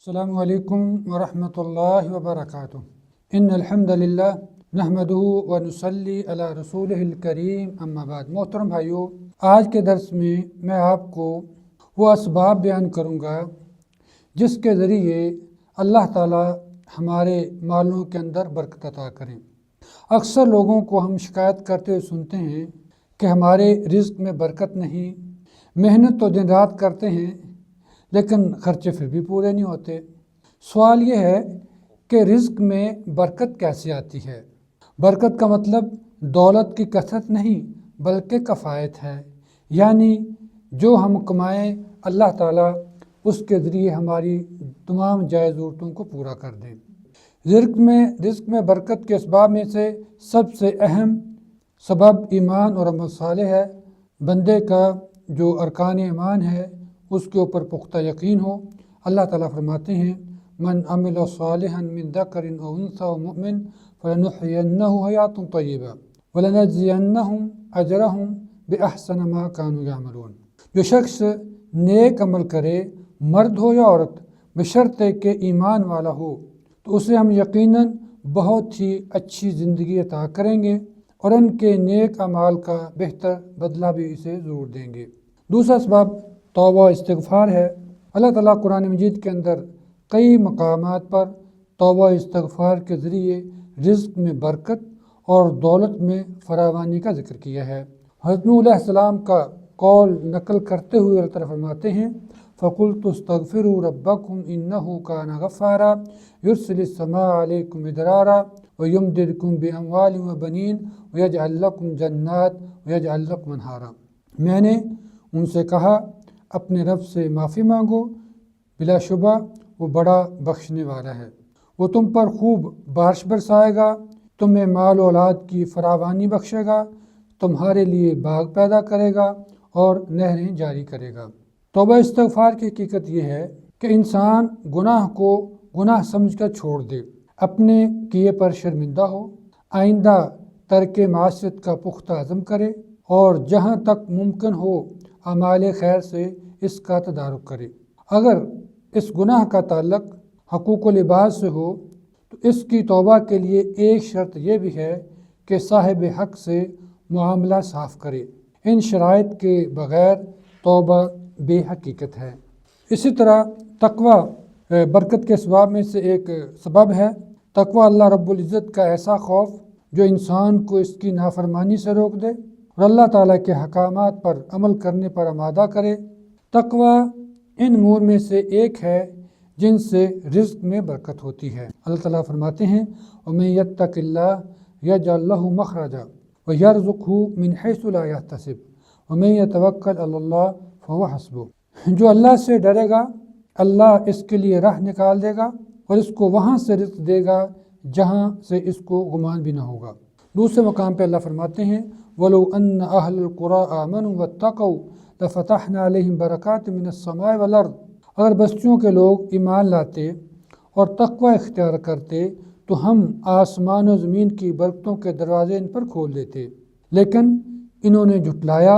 السلام علیکم ورحمۃ اللہ وبرکاتہ۔ ان الحمد للہ نحمدہ ونصلی علی رسولہ الکریم اما بعد۔ محترم بھائیو، آج کے درس میں آپ کو وہ اسباب بیان کروں گا جس کے ذریعے اللہ تعالی ہمارے مالوں کے اندر برکت عطا کریں۔ اکثر لوگوں کو ہم شکایت کرتے ہوئے سنتے ہیں کہ ہمارے رزق میں برکت نہیں، محنت تو دن رات کرتے ہیں لیکن خرچے پھر بھی پورے نہیں ہوتے۔ سوال یہ ہے کہ رزق میں برکت کیسے آتی ہے؟ برکت کا مطلب دولت کی کثرت نہیں بلکہ کفایت ہے، یعنی جو ہم کمائیں اللہ تعالیٰ اس کے ذریعے ہماری تمام جائز ضرورتوں کو پورا کر دے۔ رزق میں برکت کے اسباب میں سے سب سے اہم سبب ایمان اور عمل صالح ہے۔ بندے کا جو ارکان ایمان ہے اس کے اوپر پختہ یقین ہو۔ اللہ تعالیٰ فرماتے ہیں من عمل صالحا من ذکر او انثی ومؤمن فلنحینہ حیاۃ طیبہ ولنجزینہم اجرہم باحسن ما کانوا یعملون۔ جو شخص نیک عمل کرے، مرد ہو یا عورت، بشرطے کہ ایمان والا ہو، تو اسے ہم یقیناً بہت ہی اچھی زندگی عطا کریں گے اور ان کے نیک اعمال کا بہتر بدلہ بھی اسے ضرور دیں گے۔ دوسرا اسباب توبہ استغفار ہے۔ اللہ تعالیٰ قرآن مجید کے اندر کئی مقامات پر توبہ استغفار کے ذریعے رزق میں برکت اور دولت میں فراوانی کا ذکر کیا ہے۔ حضرت نوح علیہ السلام کا قول نقل کرتے ہوئے اللہ تعالیٰ فرماتے ہیں فَقُلْتُ اسْتَغْفِرُوا رَبَّكُمْ إِنَّهُ كَانَ غَفَّارًا يُرْسِلِ السَّمَاءَ عَلَيْكُمْ مِدْرَارًا وَيُمْدِدْكُمْ بِأَمْوَالٍ وَبَنِينَ وَيَجْعَلْ لَكُمْ جَنَّاتٍ وَيَجْعَلْ لَكُمْ أَنْهَارًا۔ میں نے ان سے کہا اپنے رب سے معافی مانگو، بلا شبہ وہ بڑا بخشنے والا ہے، وہ تم پر خوب بارش برسائے گا، تمہیں مال و اولاد کی فراوانی بخشے گا، تمہارے لیے باغ پیدا کرے گا اور نہریں جاری کرے گا۔ توبہ استغفار کی حقیقت یہ ہے کہ انسان گناہ کو گناہ سمجھ کر چھوڑ دے، اپنے کیے پر شرمندہ ہو، آئندہ ترک معصیت کا پختہ عزم کرے اور جہاں تک ممکن ہو اعمال خیر سے اس کا تدارک کرے۔ اگر اس گناہ کا تعلق حقوق و لباس سے ہو تو اس کی توبہ کے لیے ایک شرط یہ بھی ہے کہ صاحب حق سے معاملہ صاف کرے۔ ان شرائط کے بغیر توبہ بے حقیقت ہے۔ اسی طرح تقوی برکت کے اسباب میں سے ایک سبب ہے۔ تقوی اللہ رب العزت کا ایسا خوف جو انسان کو اس کی نافرمانی سے روک دے اور اللہ تعالیٰ کے احکامات پر عمل کرنے پر آمادہ کرے۔ تقوی ان امور میں سے ایک ہے جن سے رزق میں برکت ہوتی ہے۔ اللہ تعالیٰ فرماتے ہیں وَمَن يَتَّقِ اللَّهَ يَجْعَل لَّهُ مَخْرَجًا وَيَرْزُقْهُ مِنْ حَيْثُ لَا يَحْتَسِبُ وَمَن يَتَوَكَّلْ عَلَى اللَّهِ فَهُوَ حَسْبُهُ۔ جو اللہ سے ڈرے گا اللہ اس کے لیے راہ نکال دے گا اور اس کو وہاں سے رزق دے گا جہاں سے اس کو گمان بھی نہ ہوگا۔ دوسرے مقام پہ اللہ فرماتے ہیں وَلَوْ أَنَّ أَهْلَ الْقُرَىٰ آمَنُوا وَاتَّقَوْا لَفَتَحْنَا عَلَيْهِمْ بَرَكَاتٍ مِّنَ السَّمَاءِ وَالْأَرْضِ۔ اگر بستیوں کے لوگ ایمان لاتے اور تقوی اختیار کرتے تو ہم آسمان و زمین کی برکتوں کے دروازے ان پر کھول دیتے، لیکن انہوں نے جھٹلایا،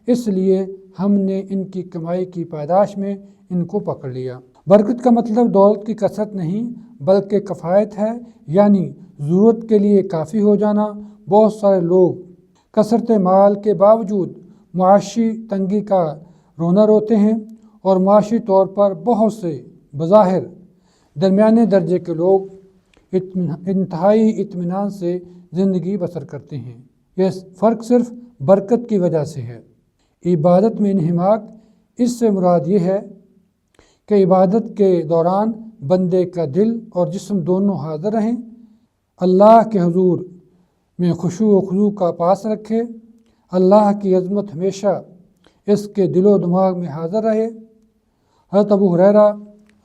اس لیے ہم نے ان کی کمائی کی پاداش میں ان کو پکڑ لیا۔ برکت کا مطلب دولت کی کثرت نہیں بلکہ کفایت ہے، یعنی ضرورت کے لیے کافی ہو جانا۔ بہت سارے لوگ کثرت مال کے باوجود معاشی تنگی کا رونا روتے ہیں اور معاشی طور پر بہت سے بظاہر درمیانے درجے کے لوگ انتہائی اطمینان سے زندگی بسر کرتے ہیں۔ یہ فرق صرف برکت کی وجہ سے ہے۔ عبادت میں انہماک، اس سے مراد یہ ہے کہ عبادت کے دوران بندے کا دل اور جسم دونوں حاضر رہیں، اللہ کے حضور میں خشوع و خضوع کا پاس رکھے، اللہ کی عظمت ہمیشہ اس کے دل و دماغ میں حاضر رہے۔ حضرت ابو ہریرہ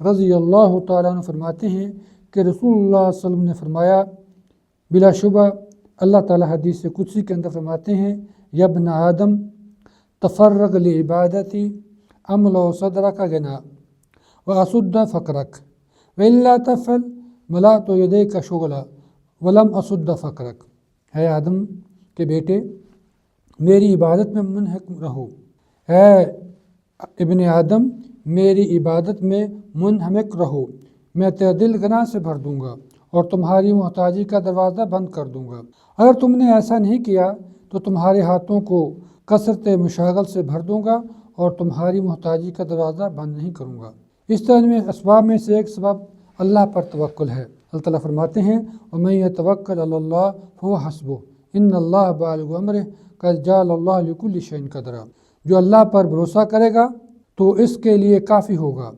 رضی اللہ تعالیٰ عنہ فرماتے ہیں کہ رسول اللہ صلی اللہ علیہ وسلم نے فرمایا بلا شبہ اللہ تعالیٰ حدیث قدسی کے اندر فرماتے ہیں یا ابن آدم تفرغ لعبادتی املأ صدرک غنا واسد فقرک والا تفعل ملأت یدیک شغلا ولم اسد فقرک۔ اے آدم کے بیٹے، میری عبادت میں منہمک رہو، اے ابن آدم میری عبادت میں منہمک رہو، میں تیرا دل غنا سے بھر دوں گا اور تمہاری محتاجی کا دروازہ بند کر دوں گا۔ اگر تم نے ایسا نہیں کیا تو تمہارے ہاتھوں کو کثرت مشاغل سے بھر دوں گا اور تمہاری محتاجی کا دروازہ بند نہیں کروں گا۔ اس طرح میں اسباب میں سے ایک سبب اللہ پر توکل ہے۔ اللہ تعالیٰ فرماتے ہیں وَمَن يَتَوَكَّلْ عَلَى اللَّهِ فَهُوَ حَسْبُهُ إِنَّ اللَّهَ بَالِغُ أَمْرِهِ قَدْ جَعَلَ اللَّهُ لِكُلِّ شَيْءٍ قَدْرًا۔ جو اللہ پر بھروسہ کرے گا تو اس کے لیے کافی ہوگا۔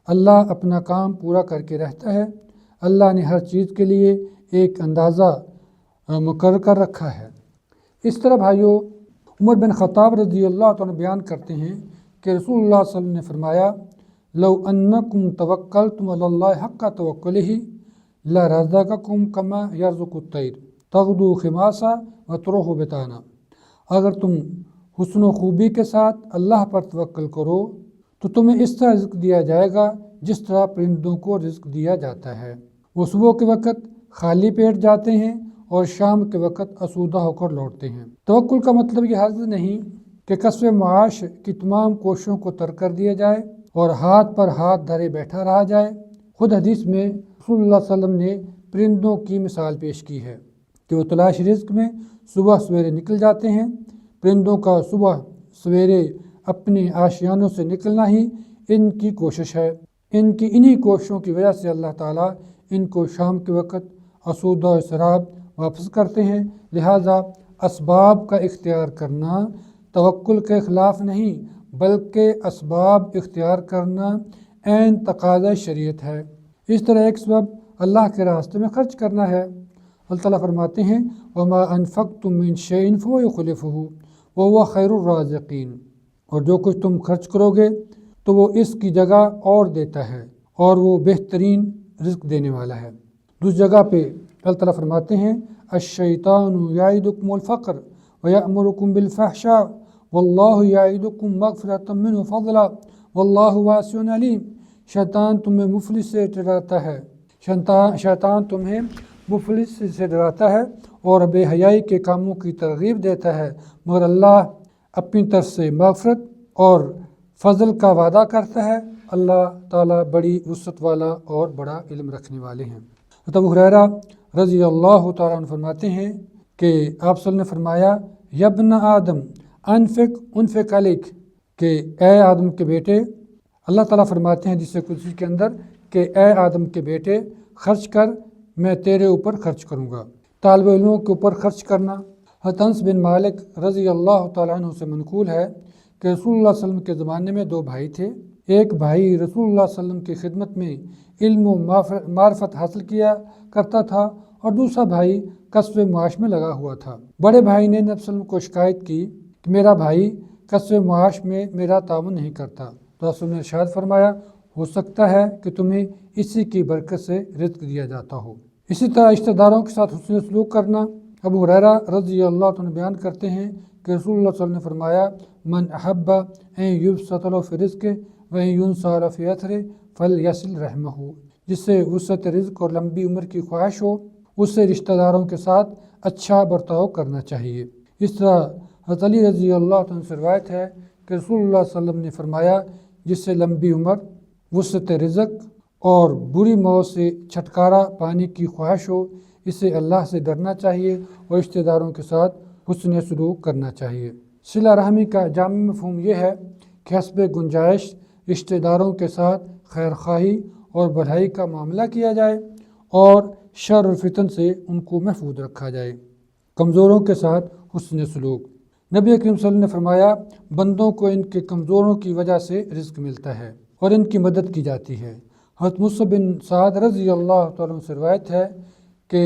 اللہ اپنا کام پورا کر کے رہتا ہے۔ اللہ نے ہر چیز کے لیے ایک اندازہ مقرر کر رکھا ہے۔ اس طرح بھائیو عمر بن خطاب رضی اللہ عنہ بیان کرتے ہیں کہ رسول اللہ صلی اللہ علیہ وسلم نے فرمایا لو انکم توکلتم علی اللہ حق توکلہ لرزقکم کما یرزق الطیر تغدو خماسا وتروح بطانا۔ اگر تم حسن و خوبی کے ساتھ اللہ پر توکل کرو تو تمہیں اس طرح رزق دیا جائے گا جس طرح پرندوں کو رزق دیا جاتا ہے۔ وہ صبح کے وقت خالی پیٹ جاتے ہیں اور شام کے وقت آسودہ ہو کر لوٹتے ہیں۔ توکل کا مطلب یہ ہرگز نہیں کہ کسب معاش کی تمام کوششوں کو ترک کر دیا جائے اور ہاتھ پر ہاتھ دھرے بیٹھا رہا جائے۔ خود حدیث میں رسول اللہ صلی اللہ علیہ وسلم نے پرندوں کی مثال پیش کی ہے کہ وہ تلاش رزق میں صبح سویرے نکل جاتے ہیں۔ پرندوں کا صبح سویرے اپنے آشیانوں سے نکلنا ہی ان کی کوشش ہے۔ انہی کوششوں کی وجہ سے اللہ تعالیٰ ان کو شام کے وقت آسودہ و سراب واپس کرتے ہیں۔ لہٰذا اسباب کا اختیار کرنا توکل کے خلاف نہیں بلکہ اسباب اختیار کرنا عین تقاضۂ شریعت ہے۔ اس طرح ایک سبب اللہ کے راستے میں خرچ کرنا ہے۔ اللہ تعالیٰ فرماتے ہیں وَمَا أَنفَقْتُم مِّن شَيْءٍ فَهُوَ يُخْلِفُهُ وَهُوَ خَيْرُ الرَّازِقِينَ۔ اور جو کچھ تم خرچ کرو گے تو وہ اس کی جگہ اور دیتا ہے اور وہ بہترین رزق دینے والا ہے۔ دوسری جگہ پہ اللہ تعالیٰ فرماتے ہیں الشیطان یعدکم الفقر ویأمرکم بالفحشاء واللہ یعدکم مغفرۃ منہ فضلا واللہ واسع علیم۔ شیطان تمہیں مفلس سے ڈراتا ہے، اور بے حیائی کے کاموں کی ترغیب دیتا ہے، مگر اللہ اپنی طرف سے مغفرت اور فضل کا وعدہ کرتا ہے۔ اللہ تعالیٰ بڑی وسعت والا اور بڑا علم رکھنے والے ہیں۔ ابو ہریرہ رضی اللہ تعالیٰ عنہ فرماتے ہیں کہ آپ صلی اللہ علیہ وسلم نے فرمایا یا ابن آدم انفق علیک، کہ اے آدم کے بیٹے، اللہ تعالیٰ فرماتے ہیں جسے قدسی کے اندر کہ اے آدم کے بیٹے خرچ کر، میں تیرے اوپر خرچ کروں گا۔ طالب علموں کے اوپر خرچ کرنا انس بن مالک رضی اللہ تعالیٰ عنہ سے منقول ہے کہ رسول اللہ صلی اللہ علیہ وسلم کے زمانے میں دو بھائی تھے۔ ایک بھائی رسول اللہ صلی اللہ علیہ وسلم کی خدمت میں علم و معرفت حاصل کیا کرتا تھا اور دوسرا بھائی کسب معاش میں لگا ہوا تھا۔ بڑے بھائی نے نبی صلی اللہ علیہ وسلم کو شکایت کی کہ میرا بھائی کسب معاش میں میرا تعاون نہیں کرتا، تو رسول نے ارشاد فرمایا ہو سکتا ہے کہ تمہیں اسی کی برکت سے رزق دیا جاتا ہو۔ اسی طرح رشتہ داروں کے ساتھ حسن سلوک کرنا۔ ابو ہریرہ رضی اللہ عنہ بیان کرتے ہیں کہ رسول اللہ صلی اللہ علیہ وسلم نے فرمایا من احب ان یبسط له فی رزقہ وان ینسى له فی اثرہ فلیصل رحمہ۔ جس سے وسعت رزق اور لمبی عمر کی خواہش ہو اس سے رشتہ داروں کے ساتھ اچھا برتاؤ کرنا چاہیے۔ اس طرح حضرت علی رضی اللہ عنہ سے روایت ہے کہ رسول اللہ صلی اللہ علیہ وسلم نے فرمایا جس سے لمبی عمر، وسعت رزق اور بری موت سے چھٹکارا پانے کی خواہش ہو اسے اللہ سے ڈرنا چاہیے اور رشتہ داروں کے ساتھ حسن سلوک کرنا چاہیے۔ صلہ رحمی کا جامع مفہوم یہ ہے کہ حسب گنجائش رشتہ داروں کے ساتھ خیر خواہی اور بھلائی کا معاملہ کیا جائے اور شر و فتن سے ان کو محفوظ رکھا جائے۔ کمزوروں کے ساتھ حسن سلوک۔ نبی کریم صلی اللہ علیہ وسلم نے فرمایا بندوں کو ان کے کمزوروں کی وجہ سے رزق ملتا ہے اور ان کی مدد کی جاتی ہے۔ حضرت مصعب بن سعد رضی اللہ تعالیٰ عنہ سے روایت ہے کہ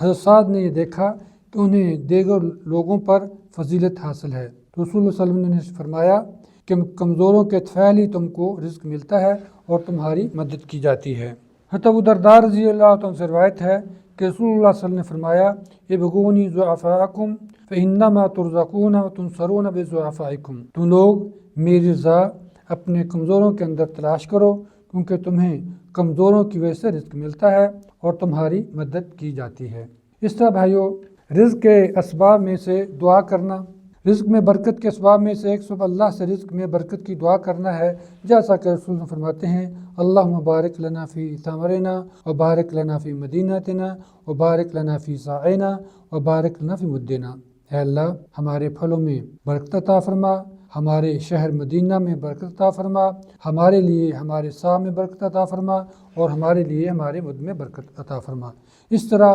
حضرت سعد نے یہ دیکھا کہ انہیں دیگر لوگوں پر فضیلت حاصل ہے، تو رسول اللہ صلی اللہ علیہ وسلم نے فرمایا کہ کمزوروں کے طفیل ہی تم کو رزق ملتا ہے اور تمہاری مدد کی جاتی ہے۔ حضرت ابو درداء رضی اللہ تعالیٰ عنہ سے روایت ہے کہ رسول اللہ صلی اللہ علیہ وسلم نے فرمایا ابغونی ضعفاءکم فانما ترزقون وتنصرون بضعفائکم۔ تم لوگ میری رضا اپنے کمزوروں کے اندر تلاش کرو کیونکہ تمہیں کمزوروں کی وجہ سے رزق ملتا ہے اور تمہاری مدد کی جاتی ہے۔ اس طرح بھائیو رزق کے اسباب میں سے دعا کرنا۔ رزق میں برکت کے اسباب میں سے ایک صبح اللہ سے رزق میں برکت کی دعا کرنا ہے، جیسا کہ رسول اللہ فرماتے ہیں اللہم بارک لنا فی ثمرنا و بارک لنا فی مدینتنا و بارک لنا فی ساعنا و بارک لنا فی مدنا۔ اے اللہ ہمارے پھلوں میں برکت عطا فرما، ہمارے شہر مدینہ میں برکت عطا فرما، ہمارے لیے ہمارے سا میں برکت عطا فرما، اور ہمارے لیے ہمارے مد میں برکت عطا فرما۔ اس طرح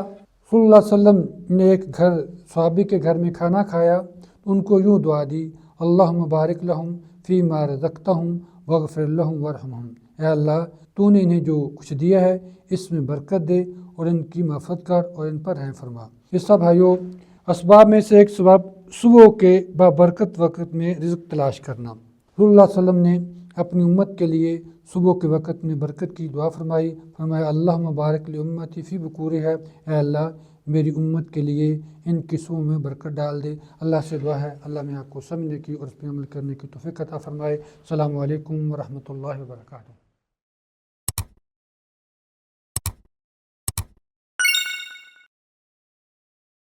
صلی اللہ علیہ وسلم نے ایک صحابی کے گھر میں کھانا کھایا، ان کو یوں دعا دی اللہم بارک لہم فی ما رزقتہم واغفر لہم ورحمہم۔ اے اللہ تو نے انہیں جو کچھ دیا ہے اس میں برکت دے اور ان کی معافت کر اور ان پر رحم فرما۔ اس سب بھائیو اسباب میں سے ایک سبب صبح کے بابرکت وقت میں رزق تلاش کرنا۔ صلی اللہ علیہ وسلم نے اپنی امت کے لیے صبح کے وقت میں برکت کی دعا فرمایا اللہم بارک لی امتی فی بکورہا۔ اے اللہ میری امت کے لیے ان کی صبح میں برکت ڈال دے۔ اللہ سے دعا ہے اللہ میں آپ کو سمجھنے کی اور اس پہ عمل کرنے کی توفیق عطا فرمائے۔ السلام علیکم ورحمۃ اللہ وبرکاتہ۔